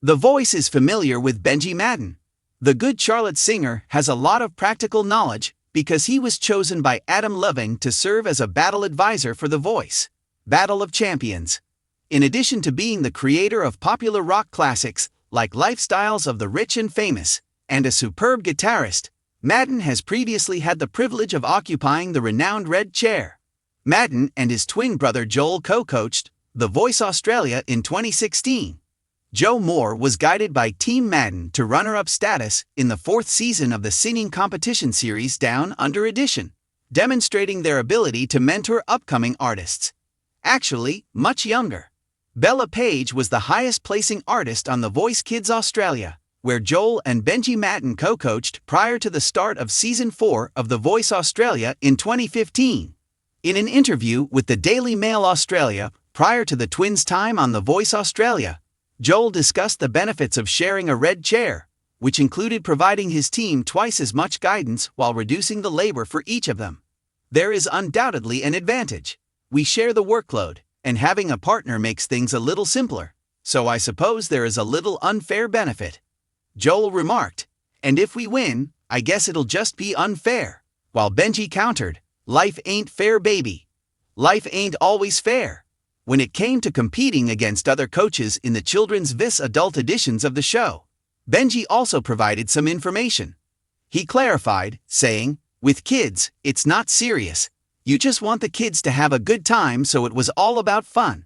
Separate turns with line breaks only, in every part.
The Voice is familiar with Benji Madden. The Good Charlotte singer has a lot of practical knowledge because he was chosen by Adam Levine to serve as a battle advisor for The Voice, Battle of Champions. In addition to being the creator of popular rock classics like Lifestyles of the Rich and Famous, and a superb guitarist, Madden has previously had the privilege of occupying the renowned red chair. Madden and his twin brother Joel co-coached The Voice Australia in 2016. Joe Moore was guided by Team Madden to runner-up status in the 4th season of the singing competition series Down Under Edition, demonstrating their ability to mentor upcoming artists. Actually, much younger. Bella Page was the highest-placing artist on The Voice Kids Australia, where Joel and Benji Madden co-coached prior to the start of Season 4 of The Voice Australia in 2015. In an interview with the Daily Mail Australia prior to the twins' time on The Voice Australia, Joel discussed the benefits of sharing a red chair, which included providing his team twice as much guidance while reducing the labor for each of them. There is undoubtedly an advantage. We share the workload, and having a partner makes things a little simpler, so I suppose there is a little unfair benefit. Joel remarked, "And if we win, I guess it'll just be unfair," while Benji countered, "Life ain't fair, baby. Life ain't always fair." When it came to competing against other coaches in the children's Vis adult editions of the show, Benji also provided some information. He clarified, saying, "With kids, it's not serious. You just want the kids to have a good time, so it was all about fun.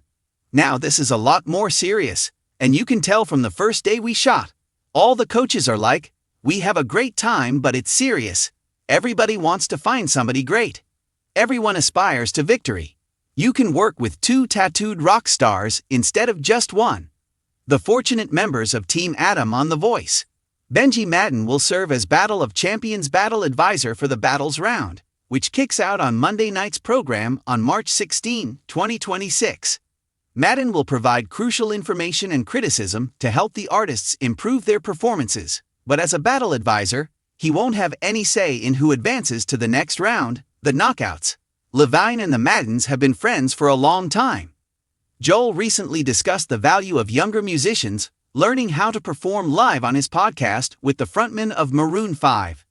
Now this is a lot more serious, and you can tell from the first day we shot. All the coaches are like, we have a great time, but it's serious. Everybody wants to find somebody great. Everyone aspires to victory. You can work with 2 tattooed rock stars instead of just one." The fortunate members of Team Adam on The Voice. Benji Madden will serve as Battle of Champions battle advisor for the Battles round, which kicks out on Monday night's program on March 16, 2026. Madden will provide crucial information and criticism to help the artists improve their performances, but as a battle advisor, he won't have any say in who advances to the next round, the knockouts. Levine and the Maddens have been friends for a long time. Joel recently discussed the value of younger musicians learning how to perform live on his podcast with the frontman of Maroon 5.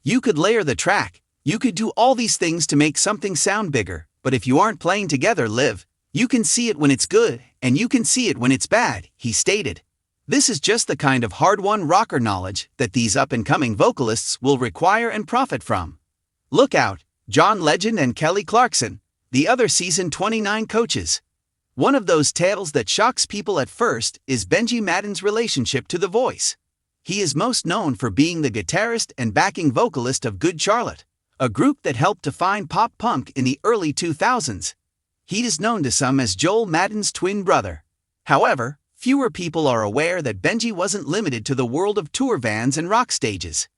"You could layer the track, you could do all these things to make something sound bigger, but if you aren't playing together live, you can see it when it's good, and you can see it when it's bad," he stated. This is just the kind of hard-won rocker knowledge that these up-and-coming vocalists will require and profit from. Look out, John Legend and Kelly Clarkson, the other Season 29 coaches. One of those tales that shocks people at first is Benji Madden's relationship to The Voice. He is most known for being the guitarist and backing vocalist of Good Charlotte, a group that helped define pop punk in the early 2000s. He is known to some as Joel Madden's twin brother. However, fewer people are aware that Benji wasn't limited to the world of tour vans and rock stages.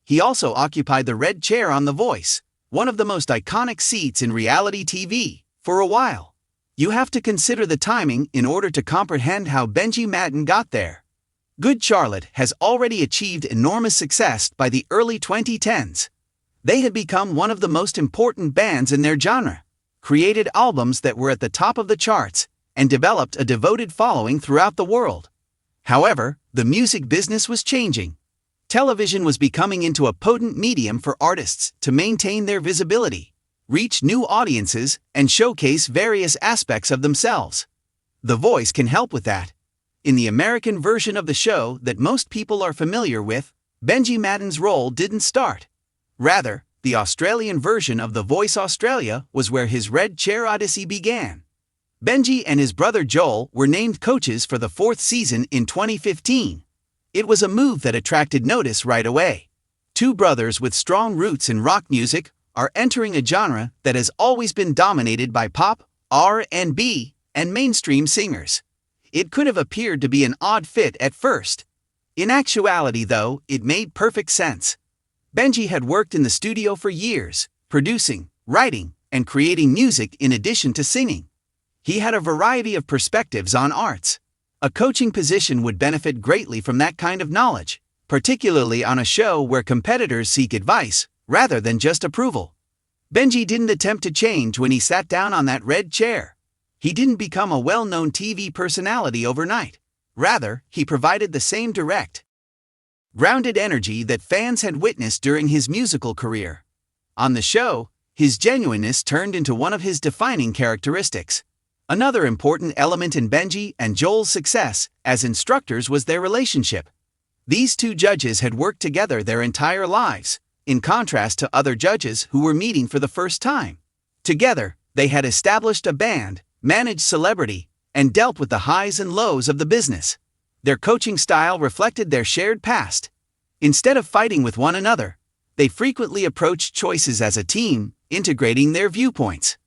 He also occupied the red chair on The Voice, one of the most iconic seats in reality TV, for a while. You have to consider the timing in order to comprehend how Benji Madden got there. Good Charlotte has already achieved enormous success by the early 2010s. They had become one of the most important bands in their genre, created albums that were at the top of the charts, and developed a devoted following throughout the world. However, the music business was changing. Television was becoming into a potent medium for artists to maintain their visibility, reach new audiences, and showcase various aspects of themselves. The Voice can help with that. In the American version of the show that most people are familiar with, Benji Madden's role didn't start. Rather, the Australian version of The Voice Australia was where his red chair odyssey began. Benji and his brother Joel were named coaches for the 4th season in 2015. It was a move that attracted notice right away. Two brothers with strong roots in rock music are entering a genre that has always been dominated by pop, R&B, and mainstream singers. It could have appeared to be an odd fit at first. In actuality, though, it made perfect sense. Benji had worked in the studio for years, producing, writing, and creating music in addition to singing. He had a variety of perspectives on arts. A coaching position would benefit greatly from that kind of knowledge, particularly on a show where competitors seek advice, rather than just approval. Benji didn't attempt to change when he sat down on that red chair. He didn't become a well-known TV personality overnight. Rather, he provided the same direct, grounded energy that fans had witnessed during his musical career. On the show, his genuineness turned into one of his defining characteristics. Another important element in Benji and Joel's success as instructors was their relationship. These two judges had worked together their entire lives, in contrast to other judges who were meeting for the first time. Together, they had established a band, managed celebrity, and dealt with the highs and lows of the business. Their coaching style reflected their shared past. Instead of fighting with one another, they frequently approached choices as a team, integrating their viewpoints.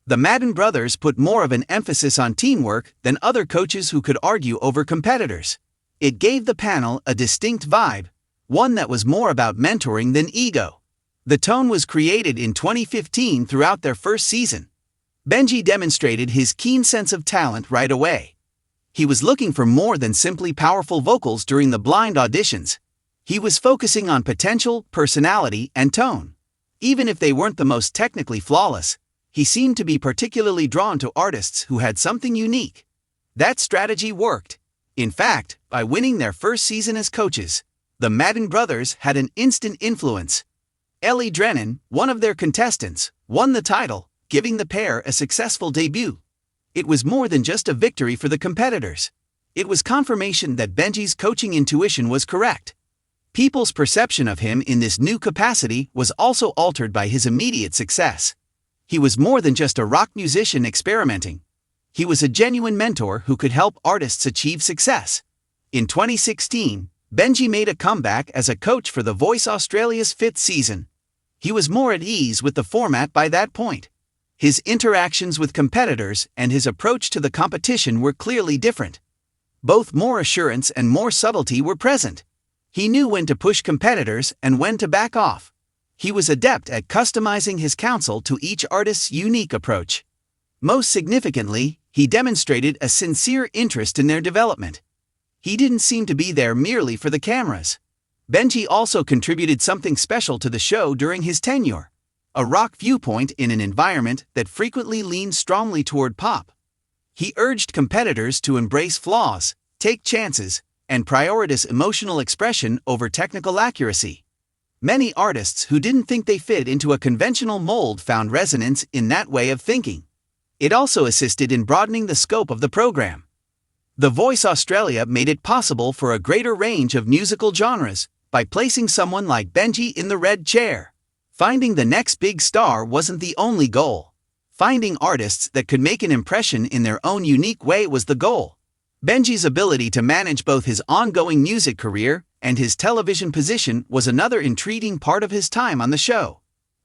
The Madden brothers put more of an emphasis on teamwork than other coaches who could argue over competitors. It gave the panel a distinct vibe, one that was more about mentoring than ego. The tone was created in 2015 throughout their first season. Benji demonstrated his keen sense of talent right away. He was looking for more than simply powerful vocals during the blind auditions. He was focusing on potential, personality, and tone. Even if they weren't the most technically flawless, he seemed to be particularly drawn to artists who had something unique. That strategy worked. In fact, by winning their first season as coaches, the Madden brothers had an instant influence. Ellie Drennan, one of their contestants, won the title, giving the pair a successful debut. It was more than just a victory for the competitors. It was confirmation that Benji's coaching intuition was correct. People's perception of him in this new capacity was also altered by his immediate success. He was more than just a rock musician experimenting. He was a genuine mentor who could help artists achieve success. In 2016, Benji made a comeback as a coach for The Voice Australia's 5th season. He was more at ease with the format by that point. His interactions with competitors and his approach to the competition were clearly different. Both more assurance and more subtlety were present. He knew when to push competitors and when to back off. He was adept at customizing his counsel to each artist's unique approach. Most significantly, he demonstrated a sincere interest in their development. He didn't seem to be there merely for the cameras. Benji also contributed something special to the show during his tenure. A rock viewpoint in an environment that frequently leaned strongly toward pop. He urged competitors to embrace flaws, take chances, and prioritize emotional expression over technical accuracy. Many artists who didn't think they fit into a conventional mold found resonance in that way of thinking. It also assisted in broadening the scope of the program. The Voice Australia made it possible for a greater range of musical genres by placing someone like Benji in the red chair. Finding the next big star wasn't the only goal. Finding artists that could make an impression in their own unique way was the goal. Benji's ability to manage both his ongoing music career and his television position was another intriguing part of his time on the show.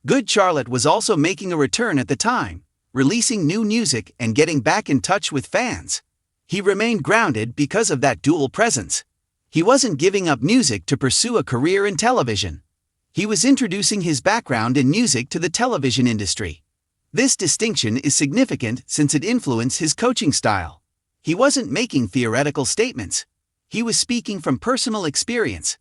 Good Charlotte was also making a return at the time, releasing new music and getting back in touch with fans. He remained grounded because of that dual presence. He wasn't giving up music to pursue a career in television. He was introducing his background in music to the television industry. This distinction is significant since it influenced his coaching style. He wasn't making theoretical statements. He was speaking from personal experience.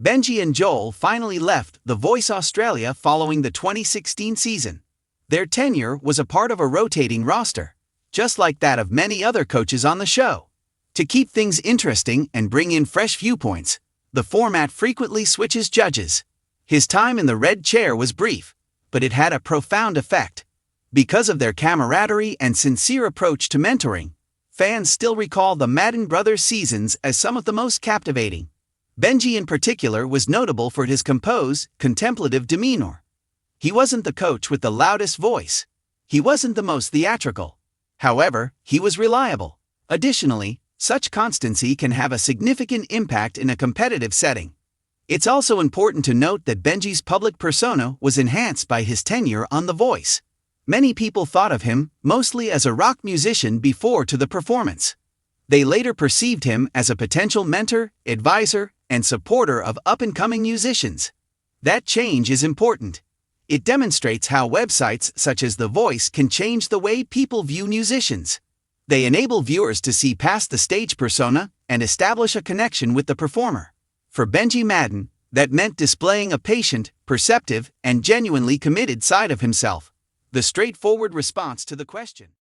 Benji and Joel finally left The Voice Australia following the 2016 season. Their tenure was a part of a rotating roster, just like that of many other coaches on the show. To keep things interesting and bring in fresh viewpoints, the format frequently switches judges. His time in the red chair was brief, but it had a profound effect. Because of their camaraderie and sincere approach to mentoring, fans still recall the Madden brothers seasons as some of the most captivating. Benji in particular was notable for his composed, contemplative demeanor. He wasn't the coach with the loudest voice. He wasn't the most theatrical. However, he was reliable. Additionally, such constancy can have a significant impact in a competitive setting. It's also important to note that Benji's public persona was enhanced by his tenure on The Voice. Many people thought of him mostly as a rock musician before to the performance. They later perceived him as a potential mentor, advisor, and supporter of up-and-coming musicians. That change is important. It demonstrates how websites such as The Voice can change the way people view musicians. They enable viewers to see past the stage persona and establish a connection with the performer. For Benji Madden, that meant displaying a patient, perceptive, and genuinely committed side of himself. The straightforward response to the question.